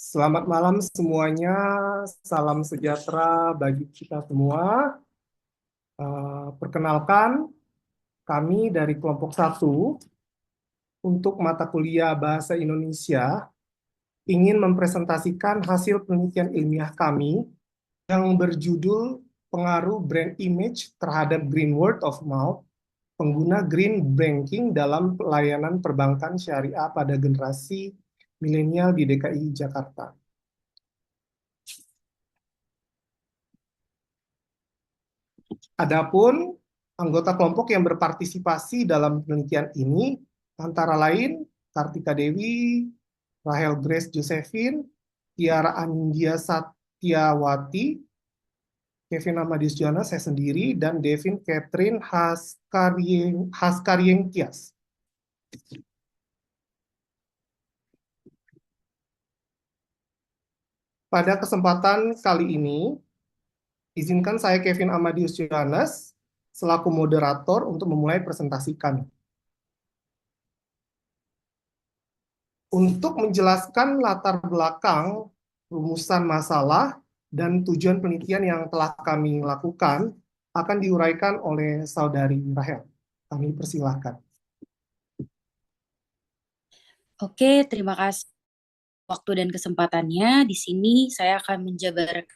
Selamat malam semuanya, salam sejahtera bagi kita semua. Perkenalkan, kami dari kelompok satu untuk mata kuliah Bahasa Indonesia ingin mempresentasikan hasil penelitian ilmiah kami yang berjudul Pengaruh Brand Image terhadap Green Word of Mouth, pengguna Green Banking dalam pelayanan perbankan syariah pada generasi milenial di DKI Jakarta. Adapun anggota kelompok yang berpartisipasi dalam penelitian ini antara lain Kartika Dewi, Rahel Grace Josephine, Tiara Anindya Satyawati, Kevin Amadius Jonas, saya sendiri, dan Devin Catherine Haskaryengkias. Pada kesempatan kali ini, izinkan saya Kevin Amadius Jonas selaku moderator untuk memulai presentasikan. Untuk menjelaskan latar belakang, rumusan masalah, dan tujuan penelitian yang telah kami lakukan, akan diuraikan oleh Saudari Rahel. Kami persilahkan. Oke, terima kasih waktu dan kesempatannya. Di sini saya akan menjabarkan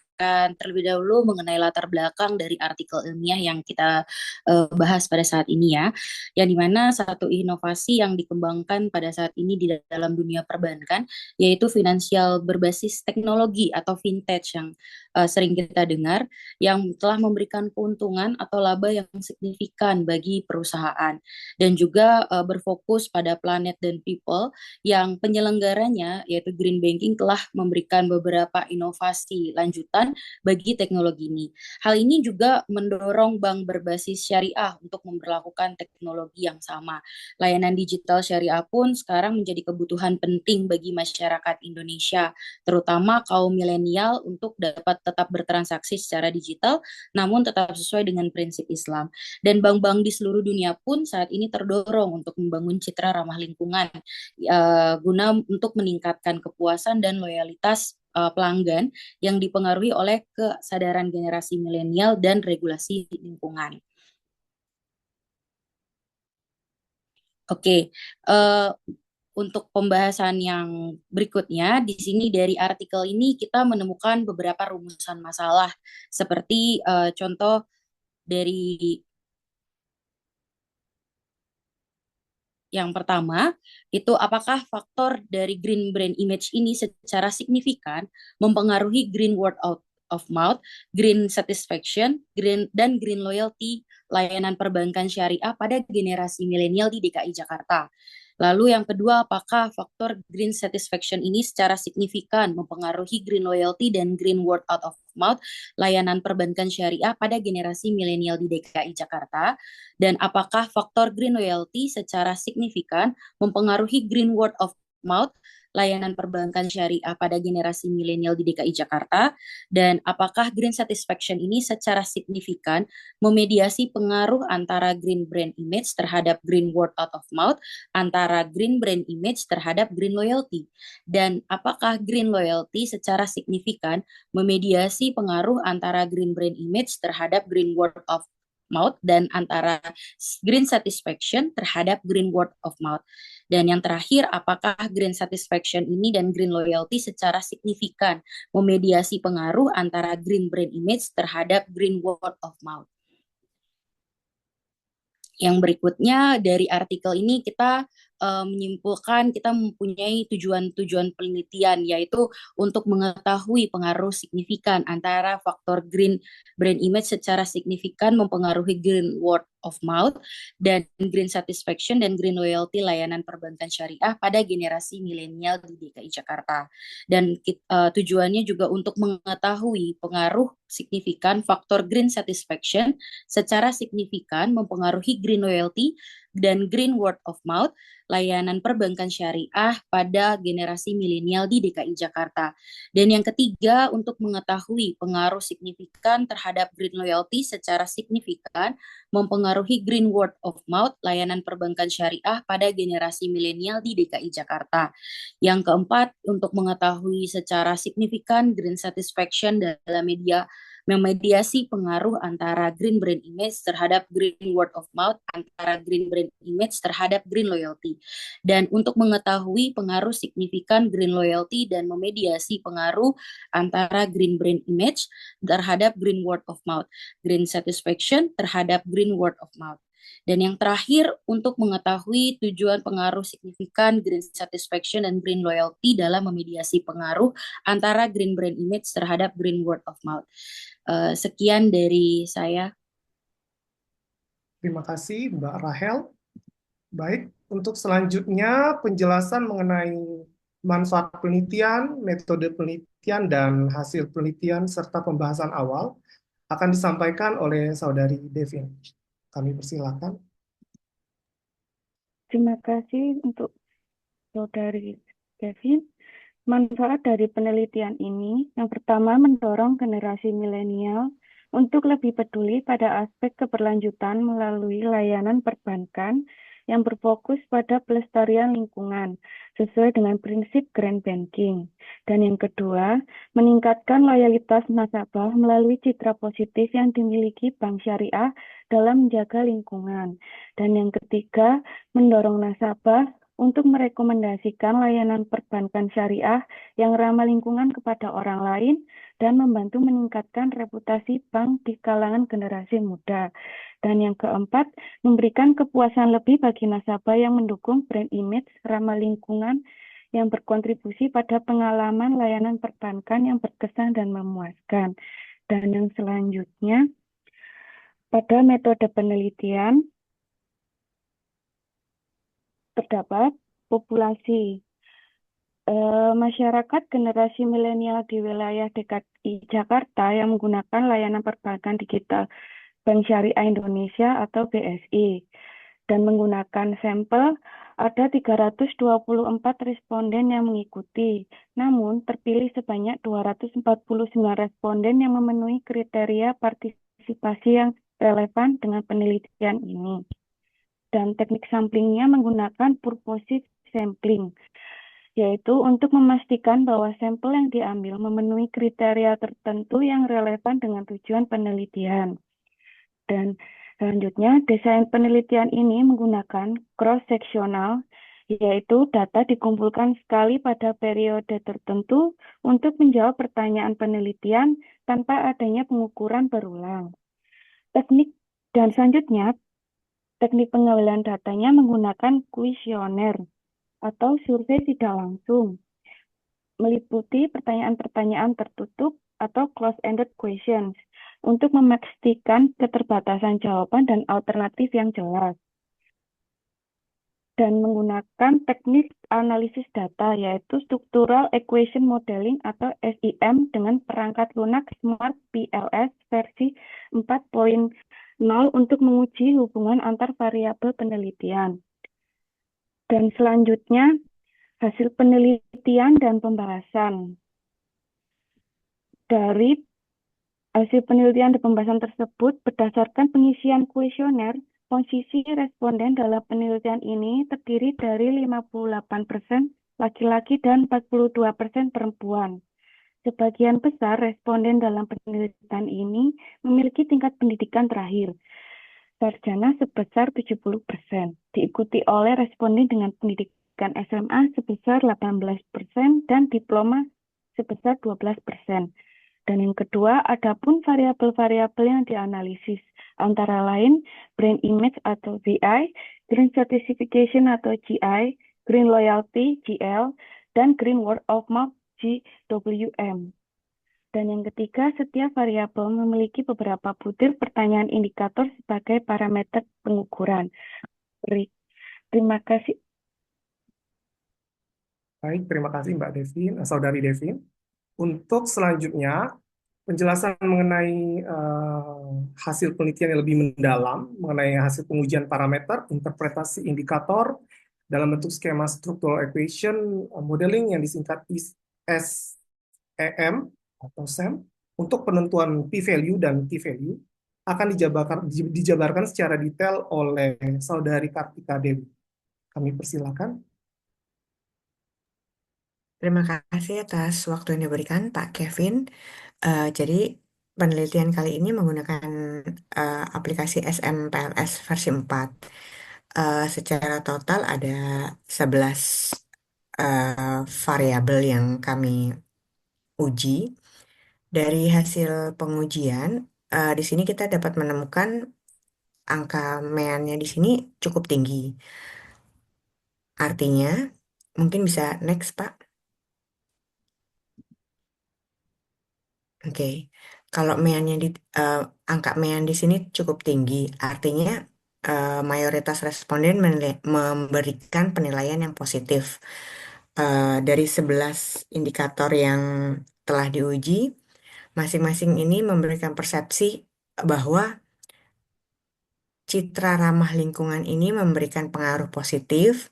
terlebih dahulu mengenai latar belakang dari artikel ilmiah yang kita bahas pada saat ini ya. Yang dimana satu inovasi yang dikembangkan pada saat ini di dalam dunia perbankan yaitu finansial berbasis teknologi atau fintech yang sering kita dengar yang telah memberikan keuntungan atau laba yang signifikan bagi perusahaan dan juga berfokus pada planet dan people yang penyelenggaranya yaitu Green Banking telah memberikan beberapa inovasi lanjutan bagi teknologi ini. Hal ini juga mendorong bank berbasis syariah untuk memperlakukan teknologi yang sama. Layanan digital syariah pun sekarang menjadi kebutuhan penting bagi masyarakat Indonesia, terutama kaum milenial untuk dapat tetap bertransaksi secara digital namun tetap sesuai dengan prinsip Islam. Dan bank-bank di seluruh dunia pun saat ini terdorong untuk membangun citra ramah lingkungan guna untuk meningkatkan kepuasan dan loyalitas pelanggan yang dipengaruhi oleh kesadaran generasi milenial dan regulasi lingkungan. Oke, uh, untuk pembahasan yang berikutnya, di sini dari artikel ini kita menemukan beberapa rumusan masalah, seperti contoh dari yang pertama, itu apakah faktor dari green brand image ini secara signifikan mempengaruhi green word of mouth, green satisfaction, green loyalty layanan perbankan syariah pada generasi milenial di DKI Jakarta. Lalu yang kedua, apakah faktor green satisfaction ini secara signifikan mempengaruhi green loyalty dan green word out of mouth layanan perbankan syariah pada generasi milenial di DKI Jakarta? Dan apakah faktor green loyalty secara signifikan mempengaruhi green word of mouth layanan perbankan syariah pada generasi milenial di DKI Jakarta? Dan apakah green satisfaction ini secara signifikan memediasi pengaruh antara green brand image terhadap green word out of mouth, antara green brand image terhadap green loyalty? Dan apakah green loyalty secara signifikan memediasi pengaruh antara green brand image terhadap green word of mouth dan antara green satisfaction terhadap green word of mouth. Dan yang terakhir, apakah green satisfaction ini dan green loyalty secara signifikan memediasi pengaruh antara green brand image terhadap green word of mouth. Yang berikutnya dari artikel ini kita menyimpulkan kita mempunyai tujuan-tujuan penelitian yaitu untuk mengetahui pengaruh signifikan antara faktor green brand image secara signifikan mempengaruhi green word of mouth dan green satisfaction dan green loyalty layanan perbankan syariah pada generasi milenial di DKI Jakarta. Dan tujuannya juga untuk mengetahui pengaruh signifikan faktor green satisfaction secara signifikan mempengaruhi green loyalty dan green word of mouth layanan perbankan syariah pada generasi milenial di DKI Jakarta. Dan yang ketiga, untuk mengetahui pengaruh signifikan terhadap green loyalty secara signifikan mempengaruhi green word of mouth layanan perbankan syariah pada generasi milenial di DKI Jakarta. Yang keempat, untuk mengetahui secara signifikan green satisfaction dalam memediasi pengaruh antara green brand image terhadap green word of mouth, antara green brand image terhadap green loyalty. Dan untuk mengetahui pengaruh signifikan green loyalty dan memediasi pengaruh antara green brand image terhadap green word of mouth, green satisfaction terhadap green word of mouth. Dan yang terakhir, untuk mengetahui tujuan pengaruh signifikan green satisfaction dan green loyalty dalam memediasi pengaruh antara green brand image terhadap green word of mouth. Sekian dari saya. Terima kasih, Mbak Rahel. Baik, untuk selanjutnya penjelasan mengenai manfaat penelitian, metode penelitian, dan hasil penelitian, serta pembahasan awal akan disampaikan oleh Saudari Devin. Kami persilakan. Terima kasih untuk Saudari Devin. Manfaat dari penelitian ini, yang pertama mendorong generasi milenial untuk lebih peduli pada aspek keberlanjutan melalui layanan perbankan yang berfokus pada pelestarian lingkungan sesuai dengan prinsip Green Banking. Dan yang kedua, meningkatkan loyalitas nasabah melalui citra positif yang dimiliki bank syariah dalam menjaga lingkungan. Dan yang ketiga, mendorong nasabah untuk merekomendasikan layanan perbankan syariah yang ramah lingkungan kepada orang lain dan membantu meningkatkan reputasi bank di kalangan generasi muda. Dan yang keempat, memberikan kepuasan lebih bagi nasabah yang mendukung brand image ramah lingkungan yang berkontribusi pada pengalaman layanan perbankan yang berkesan dan memuaskan. Dan yang selanjutnya, pada metode penelitian, terdapat populasi masyarakat generasi milenial di wilayah DKI Jakarta yang menggunakan layanan perbankan digital Bank Syariah Indonesia atau BSI dan menggunakan sampel ada 324 responden yang mengikuti. Namun terpilih sebanyak 249 responden yang memenuhi kriteria partisipasi yang relevan dengan penelitian ini. Dan teknik samplingnya menggunakan purposive sampling, yaitu untuk memastikan bahwa sampel yang diambil memenuhi kriteria tertentu yang relevan dengan tujuan penelitian. Dan selanjutnya, desain penelitian ini menggunakan cross-sectional, yaitu data dikumpulkan sekali pada periode tertentu untuk menjawab pertanyaan penelitian tanpa adanya pengukuran berulang. Dan selanjutnya, teknik pengambilan datanya menggunakan kuesioner atau survei tidak langsung, meliputi pertanyaan-pertanyaan tertutup atau close-ended questions untuk memastikan keterbatasan jawaban dan alternatif yang jelas. Dan menggunakan teknik analisis data, yaitu Structural Equation Modeling atau SEM dengan perangkat lunak Smart PLS versi 4.0 untuk menguji hubungan antar variabel penelitian. Dan selanjutnya, hasil penelitian dan pembahasan. Dari hasil penelitian dan pembahasan tersebut, berdasarkan pengisian kuesioner, posisi responden dalam penelitian ini terdiri dari 58% laki-laki dan 42% perempuan. Sebagian besar responden dalam penelitian ini memiliki tingkat pendidikan terakhir, sarjana sebesar 70%, diikuti oleh responden dengan pendidikan SMA sebesar 18% dan diploma sebesar 12%. Dan yang kedua, adapun variabel-variabel yang dianalisis, antara lain brand image atau BI, green certification atau GI, green loyalty GL, dan green word of mouth GWM. Dan yang ketiga, setiap variabel memiliki beberapa butir pertanyaan indikator sebagai parameter pengukuran. Terima kasih. Baik, terima kasih Mbak Devin, Saudari Devin. Untuk selanjutnya, penjelasan mengenai hasil penelitian yang lebih mendalam, mengenai hasil pengujian parameter, interpretasi indikator, dalam bentuk skema structural equation modeling yang disingkat SEM atau SEM, untuk penentuan p-value dan t-value, akan dijabarkan secara detail oleh Saudari Kartika Dewi. Kami persilakan. Terima kasih atas waktu yang diberikan, Pak Kevin. Jadi, penelitian kali ini menggunakan aplikasi SMPLS versi 4. Secara total ada 11 variabel yang kami uji. Dari hasil pengujian, di sini kita dapat menemukan angka meannya di sini cukup tinggi. Artinya, mungkin bisa next, Pak. Oke, kalau meannya eh, angka mean di sini cukup tinggi, artinya mayoritas responden memberikan penilaian yang positif. Dari 11 indikator yang telah diuji, masing-masing ini memberikan persepsi bahwa citra ramah lingkungan ini memberikan pengaruh positif,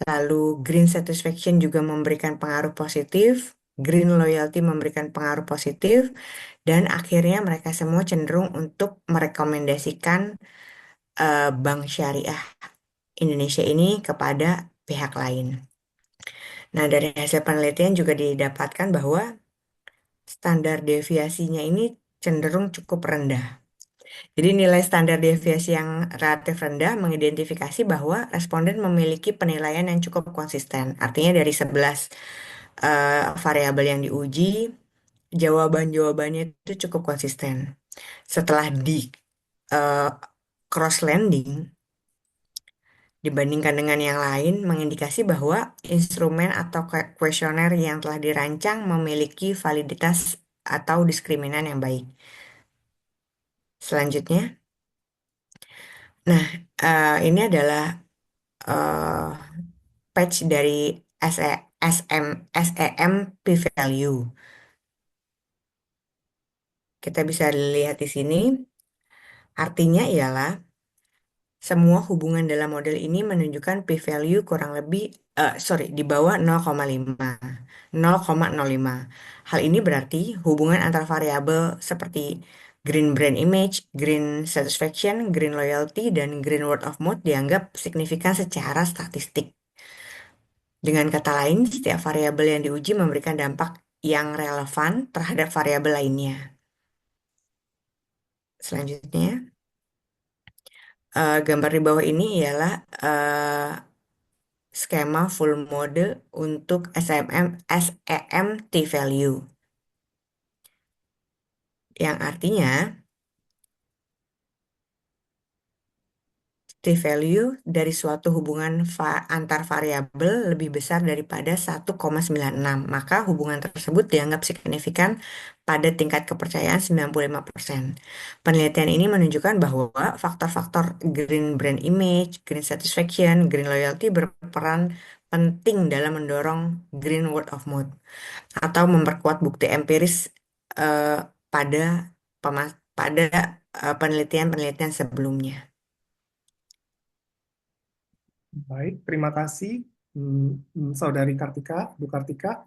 lalu green satisfaction juga memberikan pengaruh positif, green loyalty memberikan pengaruh positif, dan akhirnya mereka semua cenderung untuk merekomendasikan Bank Syariah Indonesia ini kepada pihak lain. Nah, dari hasil penelitian juga didapatkan bahwa standar deviasinya ini cenderung cukup rendah. Jadi nilai standar deviasi yang relatif rendah mengidentifikasi bahwa responden memiliki penilaian yang cukup konsisten. Artinya dari 11 variabel yang diuji, jawaban-jawabannya itu cukup konsisten. Setelah di uh, cross-landing, dibandingkan dengan yang lain, mengindikasi bahwa instrumen atau kuesioner yang telah dirancang memiliki validitas atau diskriminan yang baik. Selanjutnya, nah ini adalah uh, patch dari SEM p-value. Kita bisa lihat di sini. Artinya ialah semua hubungan dalam model ini menunjukkan p-value kurang lebih, di bawah 0,5. 0,05. Hal ini berarti hubungan antar variabel seperti green brand image, green satisfaction, green loyalty, dan green word of mouth dianggap signifikan secara statistik. Dengan kata lain, setiap variabel yang diuji memberikan dampak yang relevan terhadap variabel lainnya. Selanjutnya, gambar di bawah ini ialah skema full model untuk SEM T-value. Yang artinya, T-value dari suatu hubungan antar variabel lebih besar daripada 1,96. Maka hubungan tersebut dianggap signifikan pada tingkat kepercayaan 95%. Penelitian ini menunjukkan bahwa faktor-faktor green brand image, green satisfaction, green loyalty berperan penting dalam mendorong green word of mouth atau memperkuat bukti empiris eh, pada penelitian-penelitian sebelumnya. Baik, terima kasih Saudari Kartika, Bu Kartika.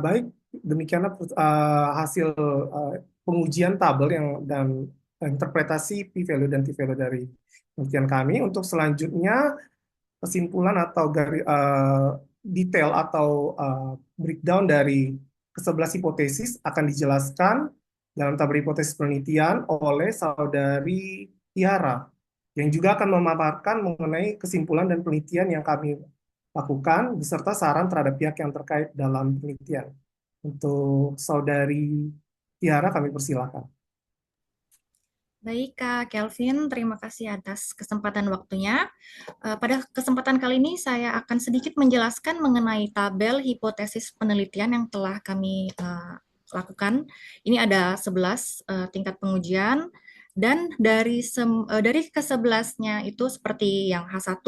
Baik, demikianlah hasil pengujian tabel dan interpretasi p-value dan t-value dari penelitian kami. Untuk selanjutnya, kesimpulan atau detail atau breakdown dari ke-11 hipotesis akan dijelaskan dalam tabel hipotesis penelitian oleh Saudari Tiara, yang juga akan memaparkan mengenai kesimpulan dan penelitian yang kami lakukan beserta saran terhadap pihak yang terkait dalam penelitian. Untuk Saudari Tiara kami persilakan. Baik, Kak Kelvin, terima kasih atas kesempatan waktunya. Pada kesempatan kali ini saya akan sedikit menjelaskan mengenai tabel hipotesis penelitian yang telah kami lakukan. Ini ada 11 tingkat pengujian, dan dari ke-11-nya itu seperti yang H1,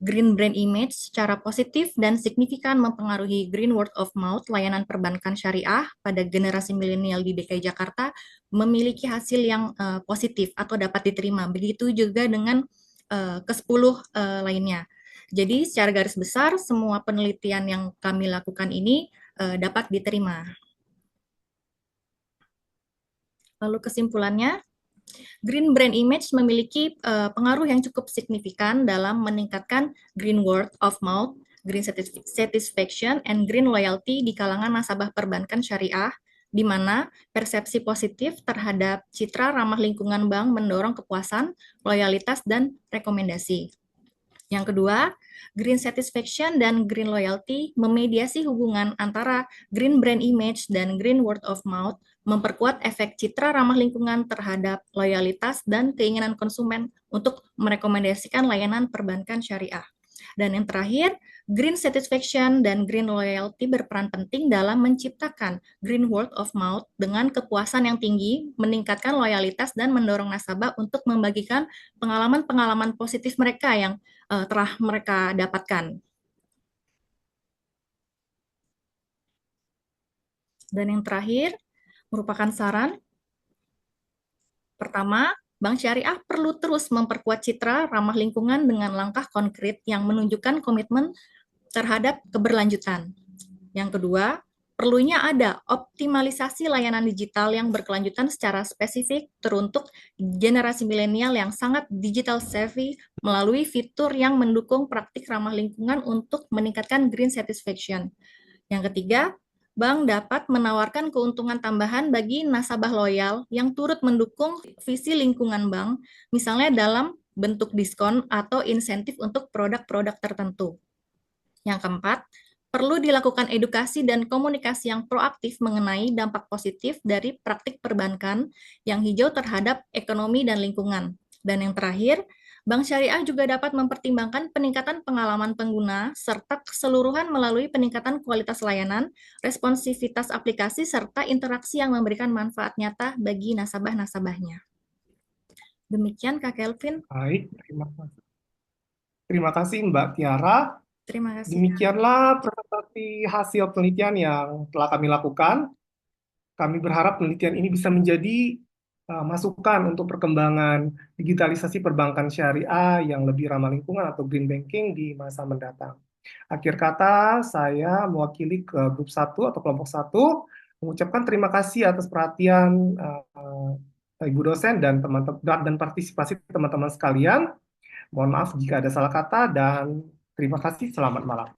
green brand image secara positif dan signifikan mempengaruhi green word of mouth layanan perbankan syariah pada generasi milenial di DKI Jakarta memiliki hasil yang positif atau dapat diterima. Begitu juga dengan ke-10 lainnya. Jadi secara garis besar semua penelitian yang kami lakukan ini dapat diterima. Lalu kesimpulannya, Green brand image memiliki pengaruh yang cukup signifikan dalam meningkatkan green word of mouth, green satisfaction, and green loyalty di kalangan nasabah perbankan syariah, di mana persepsi positif terhadap citra ramah lingkungan bank mendorong kepuasan, loyalitas, dan rekomendasi. Yang kedua, green satisfaction dan green loyalty memediasi hubungan antara green brand image dan green word of mouth, memperkuat efek citra ramah lingkungan terhadap loyalitas dan keinginan konsumen untuk merekomendasikan layanan perbankan syariah. Dan yang terakhir, green satisfaction dan green loyalty berperan penting dalam menciptakan green word of mouth dengan kepuasan yang tinggi, meningkatkan loyalitas dan mendorong nasabah untuk membagikan pengalaman-pengalaman positif mereka yang telah mereka dapatkan. Dan yang terakhir, merupakan saran. Pertama, Bank Syariah perlu terus memperkuat citra ramah lingkungan dengan langkah konkret yang menunjukkan komitmen terhadap keberlanjutan. Yang kedua, perlunya ada optimalisasi layanan digital yang berkelanjutan secara spesifik teruntuk generasi milenial yang sangat digital savvy melalui fitur yang mendukung praktik ramah lingkungan untuk meningkatkan green satisfaction. Yang ketiga, bank dapat menawarkan keuntungan tambahan bagi nasabah loyal yang turut mendukung visi lingkungan bank, misalnya dalam bentuk diskon atau insentif untuk produk-produk tertentu. Yang keempat, perlu dilakukan edukasi dan komunikasi yang proaktif mengenai dampak positif dari praktik perbankan yang hijau terhadap ekonomi dan lingkungan. Dan yang terakhir, Bank Syariah juga dapat mempertimbangkan peningkatan pengalaman pengguna serta keseluruhan melalui peningkatan kualitas layanan, responsivitas aplikasi, serta interaksi yang memberikan manfaat nyata bagi nasabah-nasabahnya. Demikian Kak Kelvin. Baik, terima kasih. Terima kasih Mbak Tiara. Terima kasih. Demikianlah presentasi hasil penelitian yang telah kami lakukan. Kami berharap penelitian ini bisa menjadi masukan untuk perkembangan digitalisasi perbankan syariah yang lebih ramah lingkungan atau green banking di masa mendatang. Akhir kata, saya mewakili ke grup 1 atau kelompok 1 mengucapkan terima kasih atas perhatian Ibu dosen dan teman-teman dan partisipasi teman-teman sekalian. Mohon maaf jika ada salah kata dan terima kasih. Selamat malam.